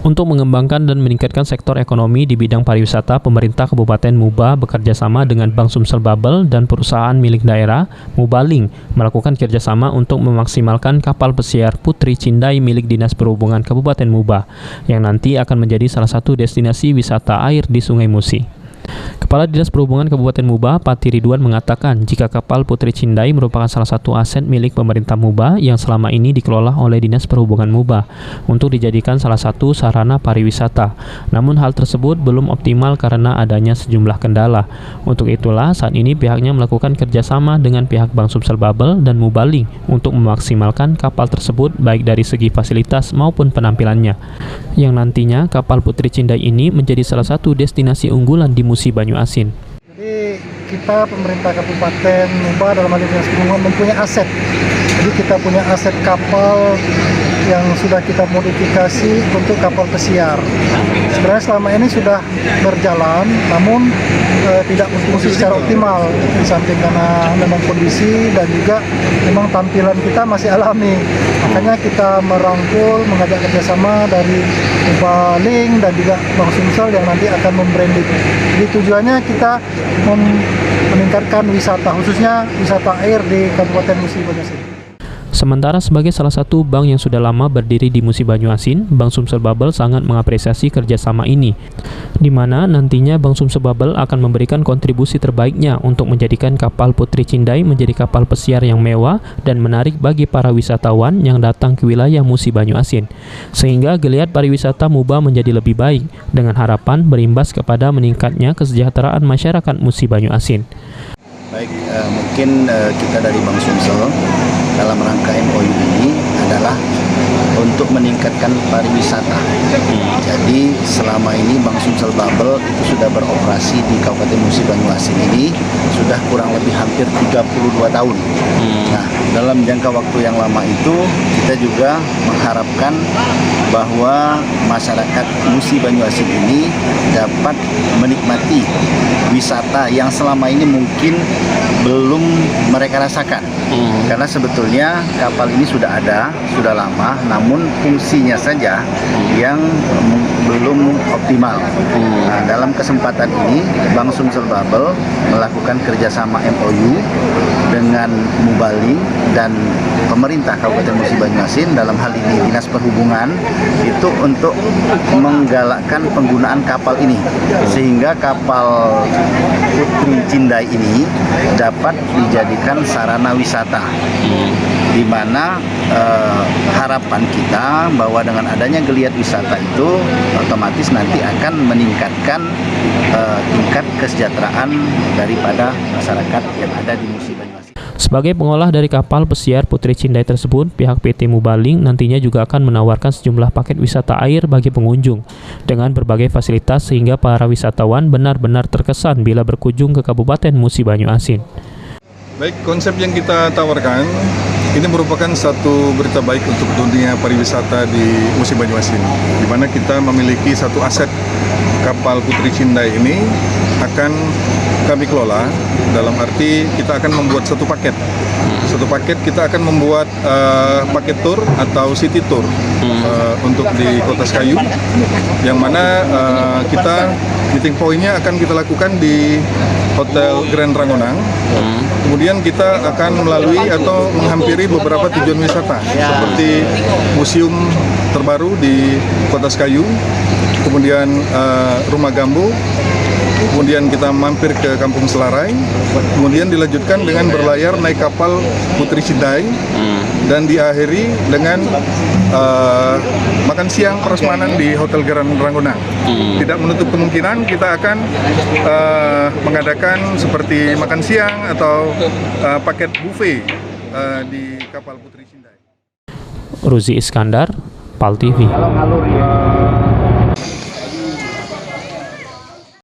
Untuk mengembangkan dan meningkatkan sektor ekonomi di bidang pariwisata, pemerintah Kabupaten Muba bekerja sama dengan Bank Sumsel Bubble dan perusahaan milik daerah, Mubaling, melakukan kerjasama untuk memaksimalkan kapal pesiar Putri Cindai milik Dinas Perhubungan Kabupaten Muba, yang nanti akan menjadi salah satu destinasi wisata air di Sungai Musi. Kepala Dinas Perhubungan Kabupaten Muba, Pati Ridwan, mengatakan jika kapal Putri Cindai merupakan salah satu aset milik pemerintah Muba yang selama ini dikelola oleh Dinas Perhubungan Muba untuk dijadikan salah satu sarana pariwisata. Namun hal tersebut belum optimal karena adanya sejumlah kendala. Untuk itulah saat ini pihaknya melakukan kerjasama dengan pihak Bank Sumsel Bubble dan Mubaling untuk memaksimalkan kapal tersebut baik dari segi fasilitas maupun penampilannya. Yang nantinya kapal Putri Cindai ini menjadi salah satu destinasi unggulan di Musi Banyuasin. Jadi kita pemerintah Kabupaten Muba dalam hal ini Dinas Perhubungan mempunyai aset. Jadi kita punya aset kapal yang sudah kita modifikasi untuk kapal pesiar. Sebenarnya selama ini sudah berjalan, namun tidak berfungsi secara optimal. Di samping karena memang kondisi dan juga memang tampilan kita masih alami. Makanya kita merangkul, mengajak kerjasama dari Mubaling dan juga Bank Sumsel yang nanti akan membranding. Jadi tujuannya kita meningkatkan wisata, khususnya wisata air di Kabupaten Musi Banyuasin. Sementara sebagai salah satu bank yang sudah lama berdiri di Musi Banyuasin, Bank Sumsel Bubble sangat mengapresiasi kerjasama ini, di mana nantinya Bank Sumsel Bubble akan memberikan kontribusi terbaiknya untuk menjadikan kapal Putri Cindai menjadi kapal pesiar yang mewah dan menarik bagi para wisatawan yang datang ke wilayah Musi Banyuasin, sehingga geliat pariwisata Muba menjadi lebih baik, dengan harapan berimbas kepada meningkatnya kesejahteraan masyarakat Musi Banyuasin. Baik, mungkin kita dari Bank Sumsel dalam rangka MOU ini adalah untuk meningkatkan pariwisata. Jadi selama ini Bank Sumsel Bubble itu sudah beroperasi di Kabupaten Musi Banyuasin ini sudah kurang lebih hampir 32 tahun. Nah, dalam jangka waktu yang lama itu kita juga mengharapkan bahwa masyarakat Musi Banyuasin ini dapat menikmati wisata yang selama ini mungkin belum mereka rasakan. Karena sebetulnya kapal ini sudah ada, sudah lama, namun fungsinya saja yang belum optimal. Nah, dalam kesempatan ini Bank Sumsel Bubble melakukan kerjasama MOU dengan Mubaling dan pemerintah Kabupaten Musi Banyuasin, dalam hal ini Dinas Perhubungan, itu untuk menggalakkan penggunaan kapal ini sehingga kapal Putri Cindai ini dapat dijadikan sarana wisata, di mana harapan kita bahwa dengan adanya geliat wisata itu otomatis nanti akan meningkatkan tingkat kesejahteraan daripada masyarakat yang ada di Musi Banyuasin. Sebagai pengolah dari kapal pesiar Putri Cindai tersebut, pihak PT Mubaling nantinya juga akan menawarkan sejumlah paket wisata air bagi pengunjung dengan berbagai fasilitas sehingga para wisatawan benar-benar terkesan bila berkunjung ke Kabupaten Musi Banyuasin. Baik, konsep yang kita tawarkan ini merupakan satu berita baik untuk dunia pariwisata di Musi Banyuasin, di mana kita memiliki satu aset kapal Putri Cindai ini akan kami kelola, dalam arti kita akan membuat satu paket. Satu paket kita akan membuat paket tour atau city tour untuk di Kota Sekayu, yang mana kita meeting point-nya akan kita lakukan di Hotel Grand Rangonang. Kemudian kita akan melalui atau menghampiri beberapa tujuan wisata seperti museum terbaru di Kota Sekayu, kemudian Rumah Gambo, kemudian kita mampir ke Kampung Selarai, kemudian dilanjutkan dengan berlayar naik kapal Putri Cindai, dan diakhiri dengan makan siang prasmanan di Hotel Grand Rangonang. Tidak menutup kemungkinan kita akan mengadakan seperti makan siang atau paket buffet di kapal Putri Cindai. Ruzi Iskandar, PAL TV.